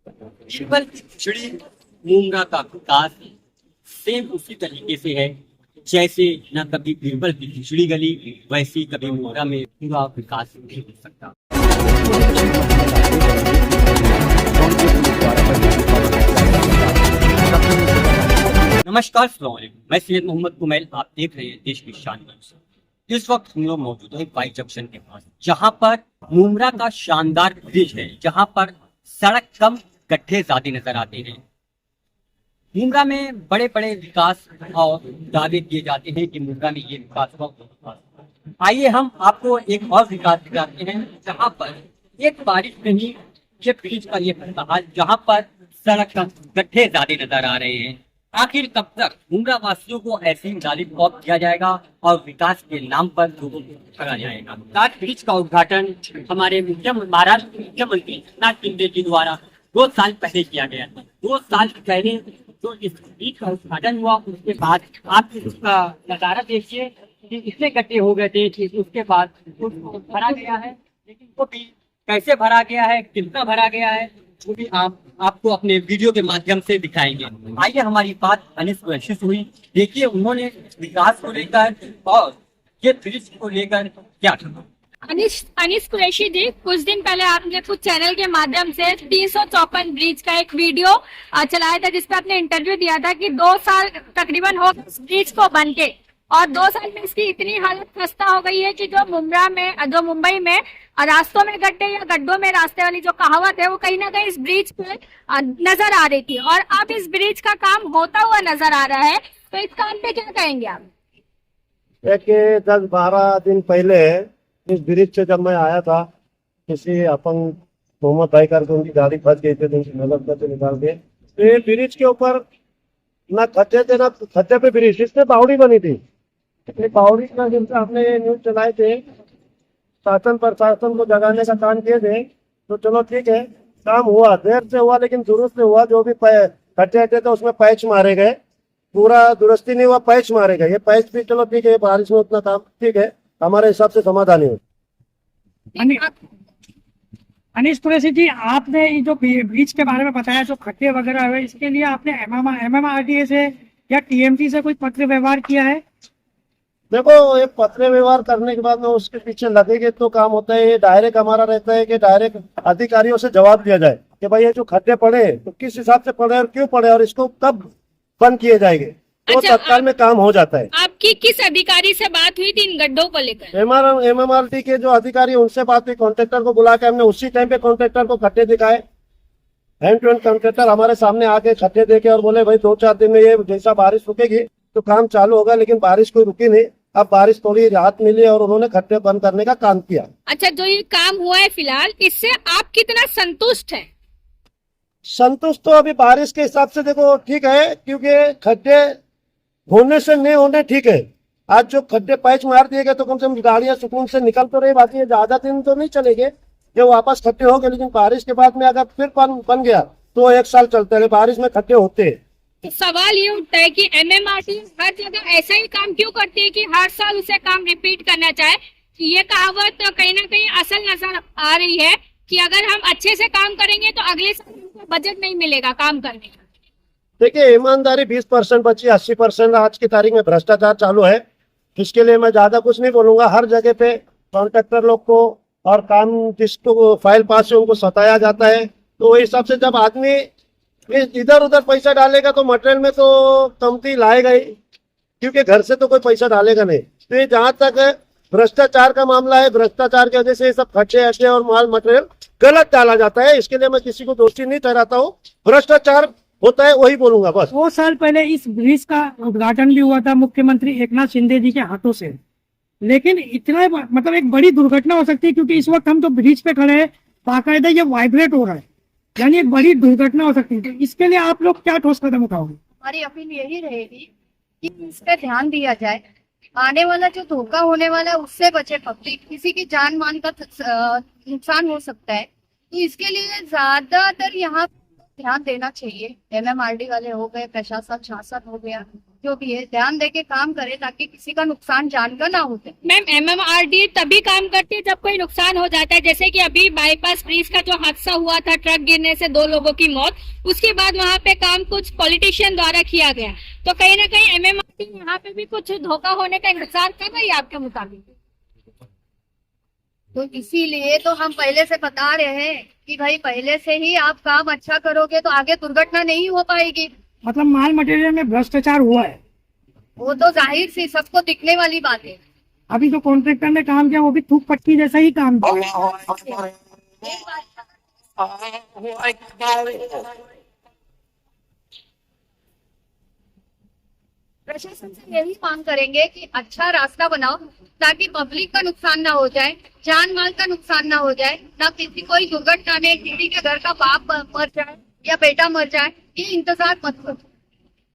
बीरबल की खिचड़ी मुंगरा का विकास सेम उसी तरीके से है जैसे न कभी बीरबल की खिचड़ी गली वैसी कभी मुंगरा में पूरा विकास नहीं हो सकता। नमस्कार, अस्सलाम वालेकुम। मैं सैयद मोहम्मद कुमैल, आप देख रहे हैं देश की शान न्यूज़। इस वक्त हम लोग मौजूद है वाई जंक्शन के पास, जहां पर मुमरा का शानदार ब्रिज है, जहां पर सड़क कम गड्ढे ज्यादा नजर आते हैं। मुमरा में बड़े बड़े विकास और दावे किए जाते हैं कि मुमरा में ये विकास हुआ, वो विकास हुआ। आइए हम आपको एक और विकास दिखाते हैं जहां पर एक बारिश में ही ये ब्रिज का ये हाल, जहां पर सड़क कम गड्ढे ज्यादा नजर आ रहे हैं। आखिर कब तक मुमरा वासियों को ऐसी लॉलीपॉप दिया जाएगा और विकास के नाम पर लोगों को ठगा जाएगा। ताज ब्रिज का उद्घाटन हमारे महाराष्ट्र के मुख्यमंत्री एकनाथ शिंदे जी द्वारा 2 साल पहले किया गया था। 2 साल पहले जो इस ब्रिज का उद्घाटन हुआ, उसके बाद आप इसका नजारा देखिए कि इतने गड्ढे हो गए थे कि उसके बाद उसको भरा गया है, लेकिन वो भी कैसे भरा गया है, कितना भरा गया है, वो भी आपको अपने वीडियो के माध्यम से दिखाएंगे। आइए हमारी बात अनिस कुरैशी से हुई। देखिए उन्होंने विकास को लेकर और ये ब्रिज को लेकर क्या कहा। अनिस कुरैशी जी, कुछ दिन पहले आपने कुछ चैनल के माध्यम से 354 ब्रिज का एक वीडियो चलाया था, जिसपे आपने इंटरव्यू दिया था कि 2 साल तकरीबन हो ब्रिज को बन के, और 2 साल में इसकी इतनी हालत खस्ता हो गई है कि जो मुंबई में रास्तों में गड्ढे या गड्ढों में रास्ते वाली जो कहावत है, वो कहीं ना कहीं इस ब्रिज पे नजर आ रही थी, और अब इस ब्रिज का काम होता हुआ नजर आ रहा है। तो इस काम पे क्या कहेंगे आप? 10-12 दिन पहले इस ब्रिज से जब मैं आया था, किसी अपंग मोहम्मद भाई करके उनकी गाड़ी फंस गई थी, उनकी मदद करके निकाल के, तो ये ब्रिज के ऊपर ना खड्डे थे ना खड्डे पे ब्रिज, इसमें बावड़ी बनी थी। बावड़ी का जिनसे आपने ये न्यूज चलाए थे, शासन प्रशासन को जगाने का काम किए थे, तो चलो ठीक है, काम हुआ, देर से हुआ लेकिन दुरुस्त से हुआ। जो भी खड्डे थे उसमें पैच मारे गए, पूरा दुरुस्ती नहीं हुआ, पैच मारे गए। ये पैच भी चलो ठीक है, बारिश में उतना काम ठीक है, हमारे हिसाब से समाधान ही हो। अनिश कुरैशी जी, आपने ये जो ब्रिज के बारे में बताया, जो खड्डे वगैरह है, इसके लिए आपने MMRDA से या TMT से कोई पत्र व्यवहार किया है? देखो, ये पत्र व्यवहार करने के बाद में उसके पीछे लगेंगे तो काम होता है। ये डायरेक्ट हमारा रहता है कि डायरेक्ट अधिकारियों से जवाब दिया जाए कि भाई ये जो खड्डे पड़े तो किस हिसाब से पड़े और क्यों पड़े और इसको कब बंद किए जाएंगे, तो तत्काल में काम हो जाता है। आपकी किस अधिकारी से बात हुई थी इन गड्ढों को लेकर? MMRD के जो अधिकारी, उनसे बात हुई। कॉन्ट्रेक्टर को बुला के हमने उसी टाइम पे कॉन्ट्रेक्टर को खड्डे दिखाए। हैंड टू हैंड कॉन्ट्रेक्टर हमारे सामने आके खड्डे देखे और बोले भाई 2-4 दिन में ये जैसा बारिश रुकेगी तो काम चालू होगा, लेकिन बारिश कोई रुकी नहीं। अब बारिश थोड़ी राहत मिली और उन्होंने खड्डे बंद करने का काम किया। अच्छा, जो ये काम हुआ है फिलहाल, इससे आप कितना संतुष्ट हैं? संतुष्ट तो अभी बारिश के हिसाब से देखो ठीक है, क्योंकि खड्डे होने से नहीं होने ठीक है। आज जो खड्डे पैच मार दिए गए तो कम से कम गाड़ियां सुकून से निकल तो रही, बाकी ज्यादा दिन तो नहीं चलेंगे, ये वापस खड्डे हो गए। लेकिन बारिश के बाद में अगर फिर बन गया तो 1 साल चलते हैं, बारिश में खड्डे होते हैं। तो सवाल ये उठता है कि MMRD हर जगह ऐसा ही काम क्यों करती है कि हर साल उसे काम रिपीट करना चाहे? ये कहावत कहीं ना कहीं असल नजर आ रही है कि अगर हम अच्छे से काम करेंगे तो अगले साल हमको बजट नहीं मिलेगा काम करने का। देखिए, ईमानदारी 20% बची, 80% आज की तारीख में भ्रष्टाचार चालू है। इसके लिए मैं ज्यादा कुछ नहीं बोलूंगा। हर जगह पे कॉन्ट्रैक्टर लोग को और काम जिसको फाइल पास है उनको सताया जाता है। तो इस हिसाब से जब आदमी इधर उधर पैसा डालेगा तो मटेरियल में तो कमती लाएगा ही, क्योंकि घर से तो कोई पैसा डालेगा नहीं। तो ये जहां तक भ्रष्टाचार का मामला है, भ्रष्टाचार की वजह से सब खर्चे अड्डे और माल मटेरियल गलत डाला जाता है। इसके लिए मैं किसी को दोषी नहीं ठहराता हूँ, भ्रष्टाचार होता है वही बोलूंगा बस। 2 साल पहले इस ब्रिज का उद्घाटन भी हुआ था मुख्यमंत्री एकनाथ शिंदे जी के हाथों से, लेकिन इतना मतलब एक बड़ी दुर्घटना हो सकती है, क्योंकि इस वक्त हम तो ब्रिज पे खड़े हैं, बाकायदा ये वाइब्रेट हो रहा है, यानी एक बड़ी दुर्घटना हो सकती है। तो इसके लिए आप लोग क्या ठोस कदम उठाओगे? हमारी अपील यही रहेगी कि इस पर ध्यान दिया जाए। आने वाला जो धोखा होने वाला है उससे बचे पब्लिक, किसी की जान मान का नुकसान हो सकता है। तो इसके लिए ज्यादातर यहाँ ध्यान देना चाहिए। MMRD वाले हो गए, प्रशासन शासन हो गया, जो भी है ध्यान दे के काम करे ताकि किसी का नुकसान जान का ना होते। मैम एमएमआरडी तभी काम करती है जब कोई नुकसान हो जाता है, जैसे कि अभी बाईपास ब्रिज का जो हादसा हुआ था, ट्रक गिरने से 2 लोगों की मौत, उसके बाद वहाँ पे काम कुछ पॉलिटिशियन द्वारा किया गया, तो कहीं ना कहीं एमएमआरडी यहाँ पे भी कुछ धोखा होने का इंतजार कर रही है आपके मुताबिक? तो इसीलिए तो हम पहले से बता रहे हैं कि भाई पहले से ही आप काम अच्छा करोगे तो आगे दुर्घटना नहीं हो पाएगी। मतलब माल मटेरियल में भ्रष्टाचार हुआ है। वो तो जाहिर सी सबको दिखने वाली बात है। अभी जो कॉन्ट्रैक्टर ने काम किया वो भी थूक पट्टी जैसा ही काम किया। प्रशासन से यही मांग करेंगे कि अच्छा रास्ता बनाओ ताकि पब्लिक का नुकसान ना हो जाए, जान माल का नुकसान ना हो जाए, ना किसी कोई दुर्घटना में किसी के घर का बाप मर जाए या बेटा मर जाए, ये इंतजार मत करो।